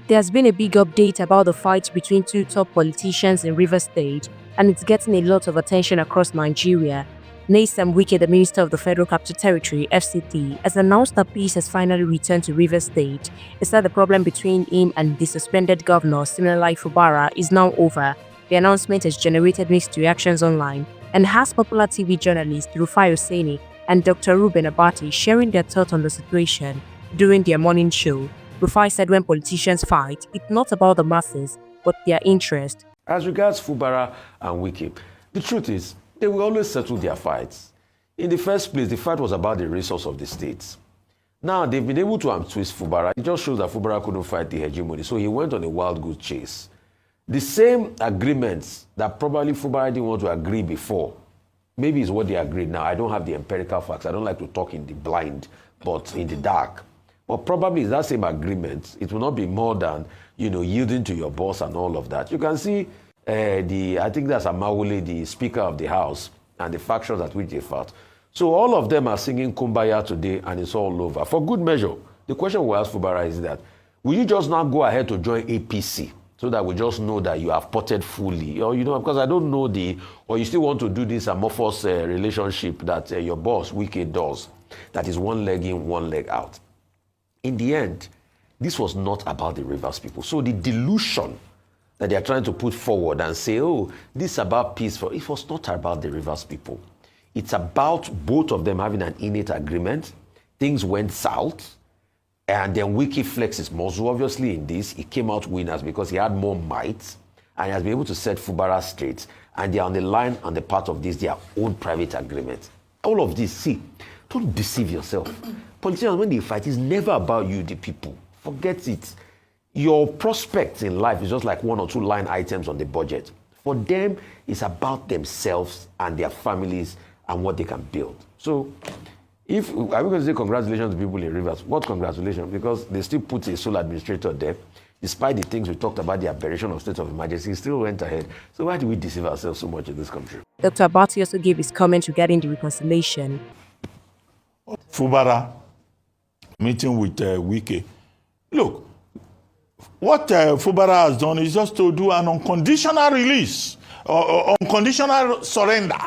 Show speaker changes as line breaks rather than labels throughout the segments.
There's been a big update about the fight between two top politicians in Rivers State, and it's getting a lot of attention across Nigeria. Wike, the Minister of the Federal Capital Territory (FCT), has announced that peace has finally returned to Rivers State. He said the problem between him and the suspended governor, Wike Fubara, is now over. The announcement has generated mixed reactions online and has popular TV journalist Rufai Oseni and Dr. Reuben Abati sharing their thoughts on the situation during their morning show. Rufai said when politicians fight, it's not about the masses, but their interest.
As regards Fubara and Wike, the truth is, they will always settle their fights. In the first place, the fight was about the resource of the states. Now, they've been able to twist Fubara. It just shows that Fubara couldn't fight the hegemony, so he went on a wild goose chase. The same agreements that probably Fubara didn't want to agree before, maybe is what they agreed now. I don't have the empirical facts. I don't like to talk in the blind, but in the dark. But probably it's that same agreement. It will not be more than, yielding to your boss and all of that. You can see I think that's Amawule, the Speaker of the House, and the factions at which they fought. So all of them are singing Kumbaya today, and it's all over. For good measure, the question we ask Fubara is that, will you just now go ahead to join APC so that we just know that you have potted fully? Or, because I don't know or you still want to do this amorphous relationship that your boss, Wike, does, that is one leg in, one leg out. In the end, this was not about the Rivers people. So the delusion that they are trying to put forward and say, oh, this is about peace, it was not about the Rivers people. It's about both of them having an innate agreement. Things went south, and then Wike flexes muscle, obviously, in this. He came out winners because he had more might, and he has been able to set Fubara straight, and they are on the line on the part of this, their own private agreement. All of this, see, don't deceive yourself. Politicians, when they fight, it's never about you, the people. Forget it. Your prospects in life is just like one or two line items on the budget. For them, it's about themselves and their families and what they can build. So, are we going to say congratulations to people in Rivers? What congratulations? Because they still put a sole administrator there. Despite the things we talked about, the aberration of state of emergency, it still went ahead. So why do we deceive ourselves so much in this country?
Dr. Abati also gave his comment regarding the reconciliation.
Fubara meeting with Wike. Look, what Fubara has done is just to do an unconditional release, or unconditional surrender,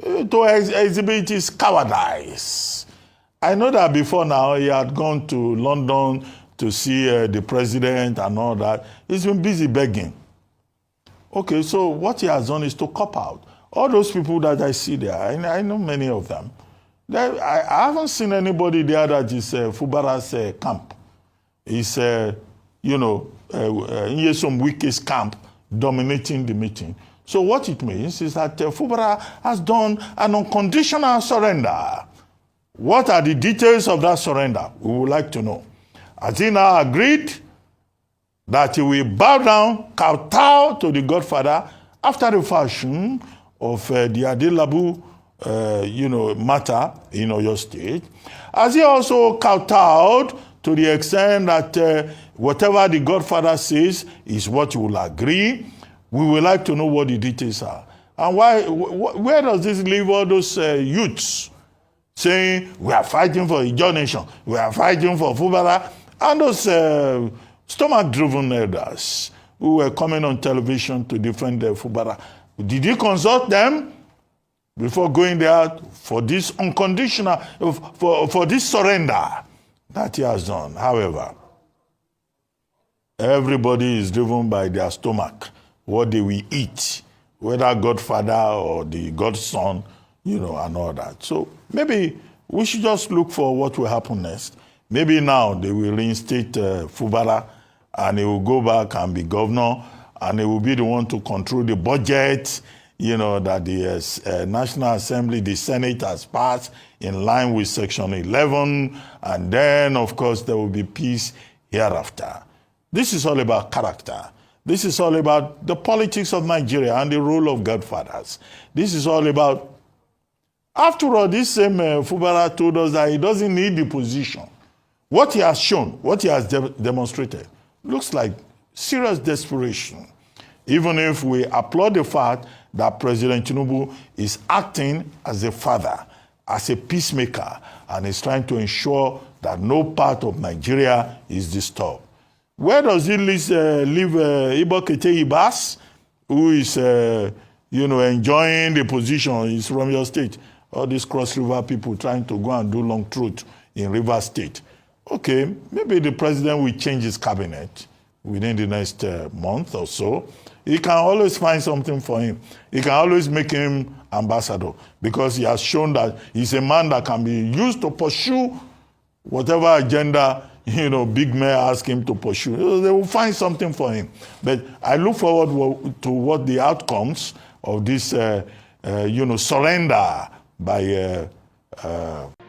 to exhibit his cowardice. I know that before now he had gone to London to see the president and all that. He's been busy begging. Okay, so what he has done is to cop out. All those people that I see there, I know many of them. I haven't seen anybody there that is Fubara's camp. It's, Nyesom Wike's camp dominating the meeting. So what it means is that Fubara has done an unconditional surrender. What are the details of that surrender? We would like to know. Has he now agreed that he will bow down, kowtow to the Godfather after the fashion of the Adelabu matter in Oyo State? Has he also kowtowed to the extent that whatever the Godfather says is what you will agree? We would like to know what the details are. And where does this leave all those youths saying, we are fighting for Ijaw nation, we are fighting for Fubara, and those stomach-driven elders who were coming on television to defend Fubara? Did you consult them before going there for this unconditional, for this surrender that he has done? However, everybody is driven by their stomach, what they will eat, whether Godfather or the Godson, and all that. So maybe we should just look for what will happen next. Maybe now they will reinstate Fubara, and he will go back and be governor, and he will be the one to control the budget, that the National Assembly, the Senate has passed in line with Section 11, and then, of course, there will be peace hereafter. This is all about character. This is all about the politics of Nigeria and the role of godfathers. This is all about, after all, this same Fubara told us that he doesn't need the position. What he has shown, what he has demonstrated, looks like serious desperation. Even if we applaud the fact that President Tinubu is acting as a father, as a peacemaker, and is trying to ensure that no part of Nigeria is disturbed. Where does he leave Ibo Kete Ibas, who is, enjoying the position? He's from your state. All these Cross River people trying to go and do long truth in River State. Okay, maybe the president will change his cabinet within the next month or so. He can always find something for him. He can always make him ambassador because he has shown that he's a man that can be used to pursue whatever agenda, big men ask him to pursue. They will find something for him. But I look forward to what the outcomes of this, surrender by...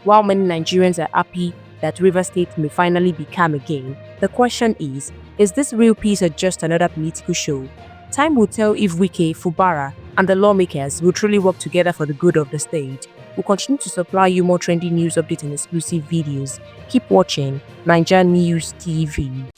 While many Nigerians are happy that Rivers State may finally be calm again, the question is this real peace or just another political show? Time will tell if Wike, Fubara, and the lawmakers will truly work together for the good of the state. We'll continue to supply you more trendy news updates and exclusive videos. Keep watching NaijaNews TV.